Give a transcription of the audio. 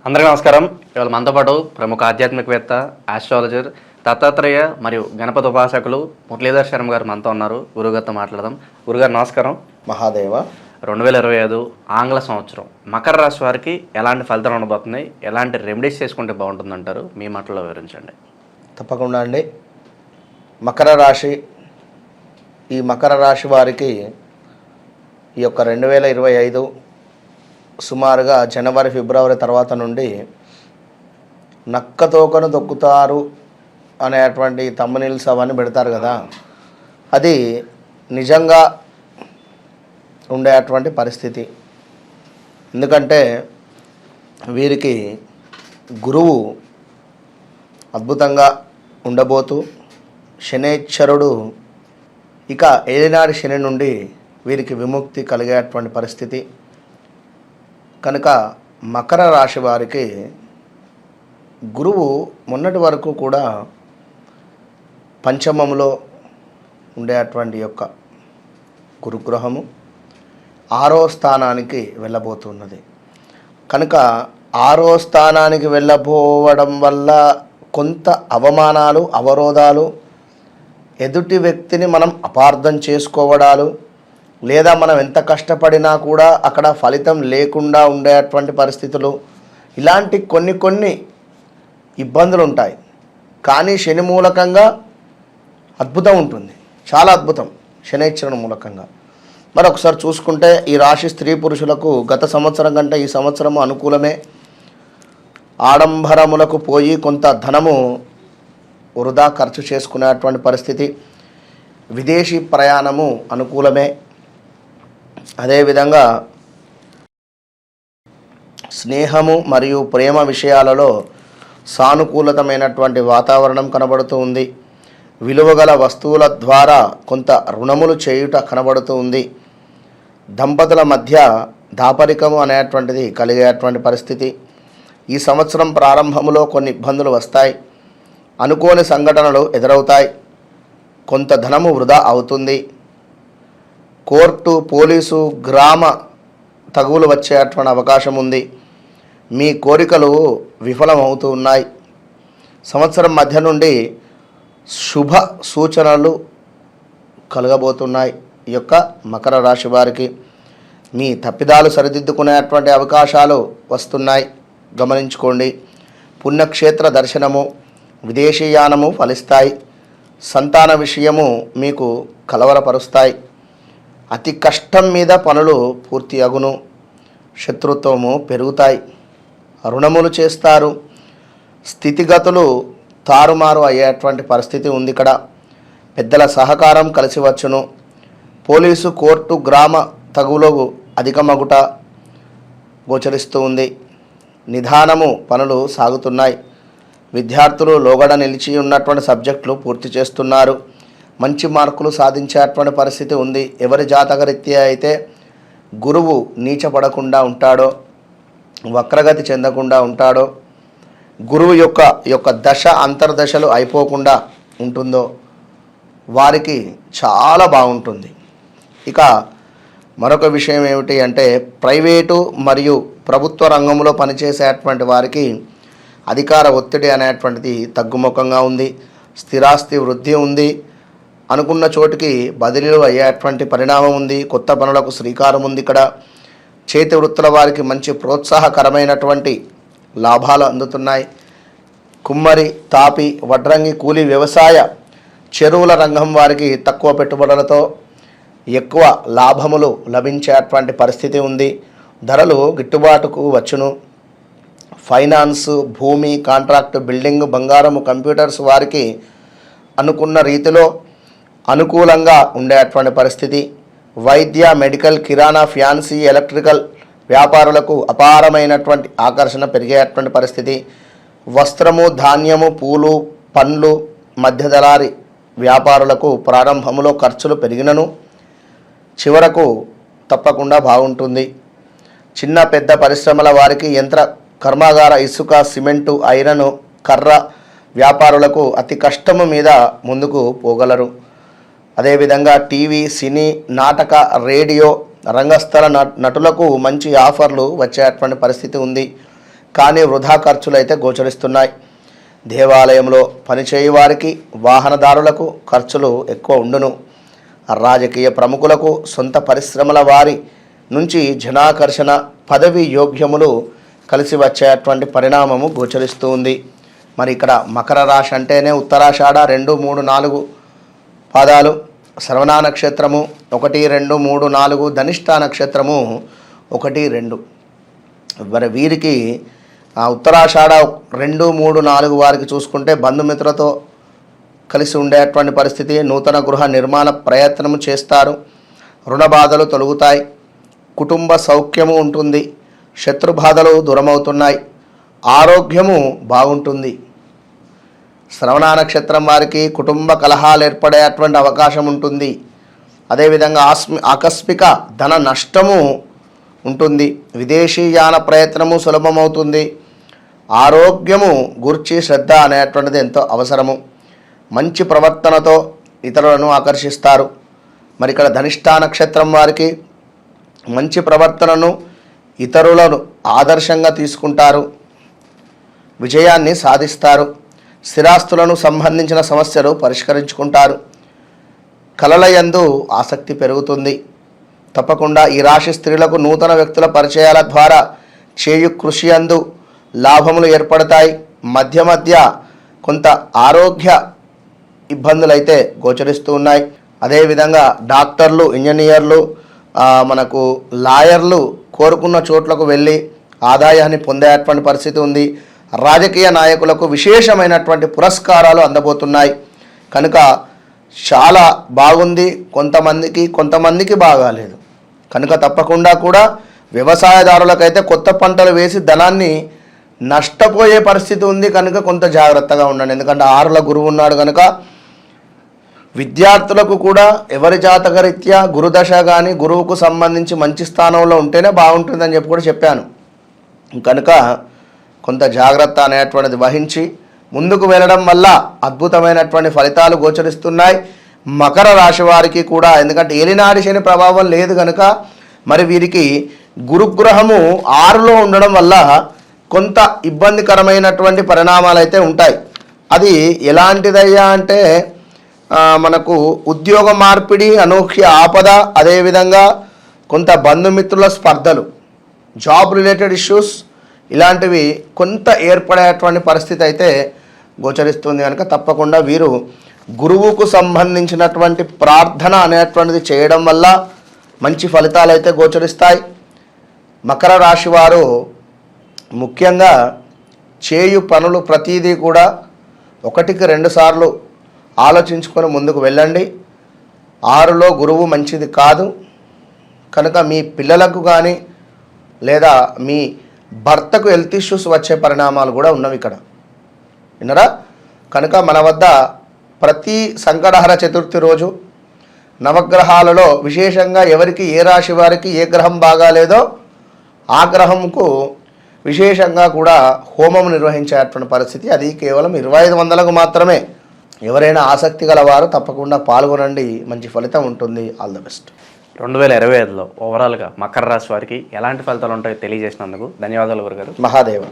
అందరికీ నమస్కారం. ఇవాళ మనతో పాటు ప్రముఖ ఆధ్యాత్మికవేత్త, ఆస్ట్రాలజర్, దత్తాత్రేయ మరియు గణపతి ఉపాసకులు మురళీధర్ శర్మ గారు మనతో ఉన్నారు. గురుగారితో మాట్లాడదాం. గురుగారు నమస్కారం. మహాదేవ. 2025 ఆంగ్ల సంవత్సరం మకర రాశి వారికి ఎలాంటి ఫలితాలు ఉండబోతున్నాయి, ఎలాంటి రెమెడీస్ చేసుకుంటే బాగుంటుందంటారు? మీ మాటల్లో వివరించండి. తప్పకుండా అండి. మకర రాశి, ఈ మకర రాశి వారికి ఈ యొక్క 2025 సుమారుగా జనవరి ఫిబ్రవరి తర్వాత నుండి నక్కతోకను తొక్కుతారు అనేటువంటి తమ్మునీల్స్ అవన్నీ పెడతారు కదా, అది నిజంగా ఉండేటువంటి పరిస్థితి. ఎందుకంటే వీరికి గురువు అద్భుతంగా ఉండబోతూ శనేశ్వరుడు ఇక ఏలినాటి శని నుండి వీరికి విముక్తి కలిగేటువంటి పరిస్థితి కనుక మకర రాశి వారికి గురువు మొన్నటి వరకు కూడా పంచమంలో ఉండేటువంటి యొక్క గురుగ్రహము 6వ స్థానానికి వెళ్ళబోతున్నది. కనుక 6వ స్థానానికి వెళ్ళబోవడం వల్ల కొంత అవమానాలు, అవరోధాలు, ఎదుటి వ్యక్తిని మనం అపార్థం చేసుకోవడాలు, లేదా మనం ఎంత కష్టపడినా కూడా అక్కడ ఫలితం లేకుండా ఉండేటువంటి పరిస్థితులు, ఇలాంటి కొన్ని ఇబ్బందులు ఉంటాయి. కానీ శని మూలకంగా అద్భుతం ఉంటుంది, చాలా అద్భుతం శనైశ్వరుని మూలకంగా. మరి ఒకసారి చూసుకుంటే ఈ రాశి స్త్రీ పురుషులకు గత సంవత్సరం కంటే ఈ సంవత్సరము అనుకూలమే. ఆడంబరములకు పోయి కొంత ధనము వృధా ఖర్చు చేసుకునేటువంటి పరిస్థితి. విదేశీ ప్రయాణము అనుకూలమే. అదేవిధంగా స్నేహము మరియు ప్రేమ విషయాలలో సానుకూలతమైనటువంటి వాతావరణం కనబడుతూ ఉంది. విలువగల వస్తువుల ద్వారా కొంత రుణములు చేయుట కనబడుతూ ఉంది. దంపతుల మధ్య దాపరికము అనేటువంటిది కలిగేటువంటి పరిస్థితి. ఈ సంవత్సరం ప్రారంభంలో కొన్ని ఇబ్బందులు వస్తాయి. అనుకోని సంఘటనలు ఎదురవుతాయి. కొంత ధనము వృధా అవుతుంది. కోర్టు, పోలీసు, గ్రామ తగువులు వచ్చేటువంటి అవకాశం ఉంది. మీ కోరికలు విఫలమవుతూ ఉన్నాయి. సంవత్సరం మధ్య నుండి శుభ సూచనలు కలగబోతున్నాయి. ఈ యొక్క మకర రాశి వారికి మీ తప్పిదాలు సరిదిద్దుకునేటువంటి అవకాశాలు వస్తున్నాయి, గమనించుకోండి. పుణ్యక్షేత్ర దర్శనము, విదేశీయానము ఫలిస్తాయి. సంతాన విషయము మీకు కలవరపరుస్తాయి. అతి కష్టం మీద పనులు పూర్తి అగును. శత్రుత్వము పెరుగుతాయి. రుణములు చేస్తారు. స్థితిగతులు తారుమారు అయ్యేటువంటి పరిస్థితి ఉంది. ఇక్కడ పెద్దల సహకారం కలిసి వచ్చును. పోలీసు, కోర్టు, గ్రామ తగువులు అధికమగుట గోచరిస్తూ ఉంది. నిదానము పనులు సాగుతున్నాయి. విద్యార్థులు లోగడ నిలిచి ఉన్నటువంటి సబ్జెక్టులు పూర్తి చేస్తున్నారు. మంచి మార్కులు సాధించేటువంటి పరిస్థితి ఉంది. ఎవరి జాతకరీత్యా అయితే గురువు నీచపడకుండా ఉంటాడో, వక్రగతి చెందకుండా ఉంటాడో, గురువు యొక్క దశ అంతర్దశలు అయిపోకుండా ఉంటుందో వారికి చాలా బాగుంటుంది. ఇక మరొక విషయం ఏమిటి అంటే, ప్రైవేటు మరియు ప్రభుత్వ రంగంలో పనిచేసేటువంటి వారికి అధికార ఒత్తిడి అనేటువంటిది తగ్గుముఖంగా ఉంది. స్థిరాస్తి వృద్ధి ఉంది. అనుకున్న చోటికి బదిలీలు అయ్యేటువంటి పరిణామం ఉంది. కొత్త పనులకు శ్రీకారం ఉంది. ఇక్కడ చేతి వృత్తుల వారికి మంచి ప్రోత్సాహకరమైనటువంటి లాభాలు అందుతున్నాయి. కుమ్మరి, తాపి, వడ్రంగి, కూలి, వ్యవసాయ, చెరువుల రంగం వారికి తక్కువ పెట్టుబడులతో ఎక్కువ లాభములు లభించేటువంటి పరిస్థితి ఉంది. ధరలు గిట్టుబాటుకు వచ్చును. ఫైనాన్స్, భూమి, కాంట్రాక్టు, బిల్డింగ్, బంగారము, కంప్యూటర్స్ వారికి అనుకున్న రీతిలో అనుకూలంగా ఉండేటువంటి పరిస్థితి. వైద్య, మెడికల్, కిరాణా, ఫ్యాన్సీ, ఎలక్ట్రికల్ వ్యాపారులకు అపారమైనటువంటి ఆకర్షణ పెరిగేటువంటి పరిస్థితి. వస్త్రము, ధాన్యము, పూలు, పండ్లు, మధ్యదళారి వ్యాపారులకు ప్రారంభంలో ఖర్చులు పెరిగినను చివరకు తప్పకుండా బాగుంటుంది. చిన్న పెద్ద పరిశ్రమల వారికి, యంత్ర కర్మాగార, ఇసుక, సిమెంటు, ఐరన్, కర్ర వ్యాపారులకు అతి కష్టము మీద ముందుకు పోగలరు. అదేవిధంగా టీవీ, సినీ, నాటక, రేడియో రంగస్థల నటులకు మంచి ఆఫర్లు వచ్చేటువంటి పరిస్థితి ఉంది. కానీ వృధా ఖర్చులు అయితే గోచరిస్తున్నాయి. దేవాలయంలో పనిచేయ వారికి, వాహనదారులకు ఖర్చులు ఎక్కువ ఉండును. రాజకీయ ప్రముఖులకు సొంత పరిశ్రమల వారి నుంచి జనాకర్షణ, పదవి యోగ్యములు కలిసి వచ్చేటువంటి పరిణామము గోచరిస్తూ ఉంది. మరి ఇక్కడ మకర రాశి అంటేనే ఉత్తరాషాఢ 2, 3, 4 పాదాలు, శ్రవణ నక్షత్రము 1, 2, 3, 4, ధనిష్ఠా నక్షత్రము 1, 2. మరి వీరికి ఉత్తరాషాఢ 2, 3, 4 వారికి చూసుకుంటే బంధుమిత్రులతో కలిసి ఉండేటువంటి పరిస్థితి, నూతన గృహ నిర్మాణ ప్రయత్నము చేస్తారు, రుణ బాధలు తొలగుతాయి, కుటుంబ సౌఖ్యము ఉంటుంది, శత్రుబాధలు దూరమవుతున్నాయి, ఆరోగ్యము బాగుంటుంది. శ్రవణ నక్షత్రం వారికి కుటుంబ కలహాలు ఏర్పడేటువంటి అవకాశం ఉంటుంది. అదేవిధంగా ఆకస్మిక ధన నష్టము ఉంటుంది. విదేశీయాన ప్రయత్నము సులభమవుతుంది. ఆరోగ్యము గూర్చి శ్రద్ధ అనేటువంటిది ఎంతో అవసరము. మంచి ప్రవర్తనతో ఇతరులను ఆకర్షిస్తారు. మరి ఇక్కడ ధనిష్ఠా నక్షత్రం వారికి మంచి ప్రవర్తనను, ఇతరులను ఆదర్శంగా తీసుకుంటారు, విజయాన్ని సాధిస్తారు. స్థిరాస్తులను సంబంధించిన సమస్యలు పరిష్కరించుకుంటారు. కళల యందు ఆసక్తి పెరుగుతుంది. తప్పకుండా ఈ రాశి స్త్రీలకు నూతన వ్యక్తుల పరిచయాల ద్వారా చేయు కృషి యందు లాభములు ఏర్పడతాయి. మధ్య మధ్య కొంత ఆరోగ్య ఇబ్బందులు అయితే గోచరిస్తూ ఉన్నాయి. అదేవిధంగా డాక్టర్లు, ఇంజనీర్లు, మనకు లాయర్లు కోరుకున్న చోట్లకు వెళ్ళి ఆదాయాన్ని పొందేటువంటి పరిస్థితి ఉంది. రాజకీయ నాయకులకు విశేషమైనటువంటి పురస్కారాలు అందబోతున్నాయి. కనుక చాలా బాగుంది. కొంతమందికి బాగాలేదు. కనుక తప్పకుండా కూడా వ్యవసాయదారులకైతే కొత్త పంటలు వేసి ధనాన్ని నష్టపోయే పరిస్థితి ఉంది. కనుక కొంత జాగ్రత్తగా ఉండండి. ఎందుకంటే 6ల గురువు ఉన్నాడు కనుక విద్యార్థులకు కూడా ఎవరి జాతకరీత్యా గురుదశ కానీ గురువుకు సంబంధించి మంచి స్థానంలో ఉంటేనే బాగుంటుందని చెప్పి కూడా చెప్పాను. కనుక కొంత జాగ్రత్త అనేటువంటిది వహించి ముందుకు వెళ్ళడం వల్ల అద్భుతమైనటువంటి ఫలితాలు గోచరిస్తున్నాయి. మకర రాశి వారికి కూడా, ఎందుకంటే ఏలినాడి శని ప్రభావం లేదు కనుక మరి వీరికి గురుగ్రహము 6లో ఉండడం వల్ల కొంత ఇబ్బందికరమైనటువంటి పరిణామాలు అయితే ఉంటాయి. అది ఎలాంటిదయ్యా అంటే మనకు ఉద్యోగ మార్పిడి, అనూహ్య ఆపద, అదేవిధంగా కొంత బంధుమిత్రుల స్పర్ధలు, జాబ్ రిలేటెడ్ ఇష్యూస్ ఇలాంటివి కొంత ఏర్పడేటువంటి పరిస్థితి అయితే గోచరిస్తుంది. కనుక తప్పకుండా వీరు గురువుకు సంబంధించినటువంటి ప్రార్థన అనేటువంటిది చేయడం వల్ల మంచి ఫలితాలు అయితే గోచరిస్తాయి. మకర రాశి వారు ముఖ్యంగా చేయు పనులు ప్రతిదీ కూడా 1కి 2 సార్లు ఆలోచించుకొని ముందుకు వెళ్ళండి. 6లో గురువు మంచిది కాదు కనుక మీ పిల్లలకు కానీ లేదా మీ భర్తకు హెల్త్ ఇష్యూస్ వచ్చే పరిణామాలు కూడా ఉన్నవి ఇక్కడ, విన్నరా? కనుక మన వద్ద ప్రతి సంకటహర చతుర్థి రోజు నవగ్రహాలలో విశేషంగా ఎవరికి ఏ రాశి వారికి ఏ గ్రహం బాగాలేదో ఆ గ్రహంకు విశేషంగా కూడా హోమం నిర్వహించేటువంటి పరిస్థితి. అది కేవలం 2500కు మాత్రమే. ఎవరైనా ఆసక్తి గలవారు తప్పకుండా పాల్గొనండి. మంచి ఫలితం ఉంటుంది. All the best. 2025లో ఓవరాల్గా మకర రాశి వారికి ఎలాంటి ఫలితాలు ఉంటాయో తెలియజేసినందుకు ధన్యవాదాలు గురుగారు. మహాదేవ.